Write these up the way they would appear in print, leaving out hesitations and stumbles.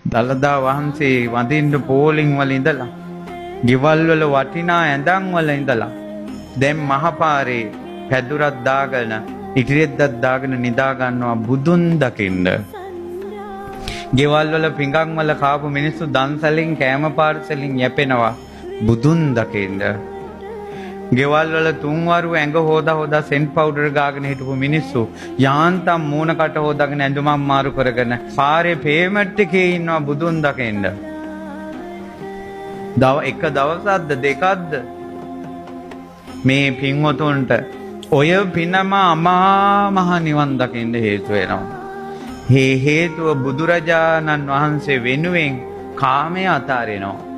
දළදා වහන්සේ වඳින්න පෝලිං වල ඉඳලා, ගෙවල් වල වටිනා ඇඳන් වල ඉඳලා, දැන් මහපාරේ පැදුරක් දාගෙන, ඉටිරෙද්දක් දාගෙන නිදා ගන්නවා බුදුන් දකින්න. ගෙවල් වල පිඟන් වල කාපු මිනිස්සු දන්සලින් කෑම පාර්සලින් යැපෙනවා බුදුන් දකින්න. ගෙවල් වල තුන්වරු ඇඟ හොදා සෙන්ට් පවුඩර් ගාගෙන හිටපු මිනිස්සු යාන්තම් මූණකට හොදාගෙන ඇඳුමක් මාරු කරගෙන පාරේ පේමන්ට් එකේ ඉන්නවා බුදුන් දකින්න. එක දවසක්ද දෙකක්ද මේ පින්වතුන්ට ඔය පිනම අමා මහ නිවන් දකින්න හේතු වෙනවා. මේ හේතුව බුදුරජාණන් වහන්සේ වෙනුවෙන් කාමයේ අතාරිනවා.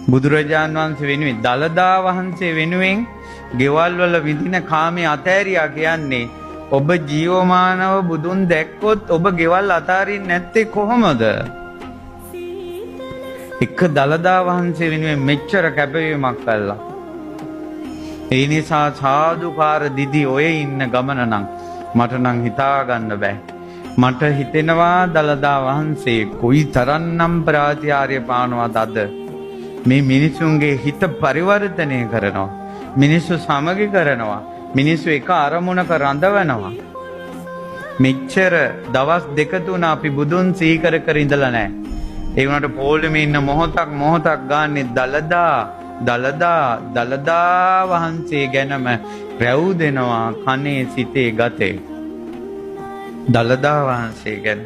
බුදුරජාණන් වහන්සේ වෙනුවෙන් දළදා වහන්සේ වෙනුවෙන් ගෙවල් වල විඳින කාමයේ අතෑරියා කියන්නේ ඔබ ජීවමානව බුදුන් දැක්කොත් ඔබ ගෙවල් අතාරින්නේ නැත්තේ කොහොමද? එක දළදා වහන්සේ වෙනුවෙන් මෙච්චර කැපවීමක් කළා. ඒ නිසා සාදුකාර දිදි ඔය ඉන්න ගමන නම් මට නම් හිතා ගන්න බෑ. මට හිතෙනවා දළදා වහන්සේ කොයි තරම්නම් ප්‍රාතිහාර්ය පානවද අද. මේ මිනිසුන්ගේ හිත පරිවර්තනය කරනවා. මිනිස්සු සමගි කරනවා. මිනිස්සු එක අරමුණක රඳවනවා. මෙච්චර දවස් දෙක තුන අපි බුදුන් සීකර කර ඉඳලා නැහැ. ඒ වුණාට පොළොමේ ඉන්න මොහොතක් ගානේ දළදා වහන්සේ ගැනම රැව් දෙනවා කනේ සිතේ ගතේ. දළදා වහන්සේ ගැන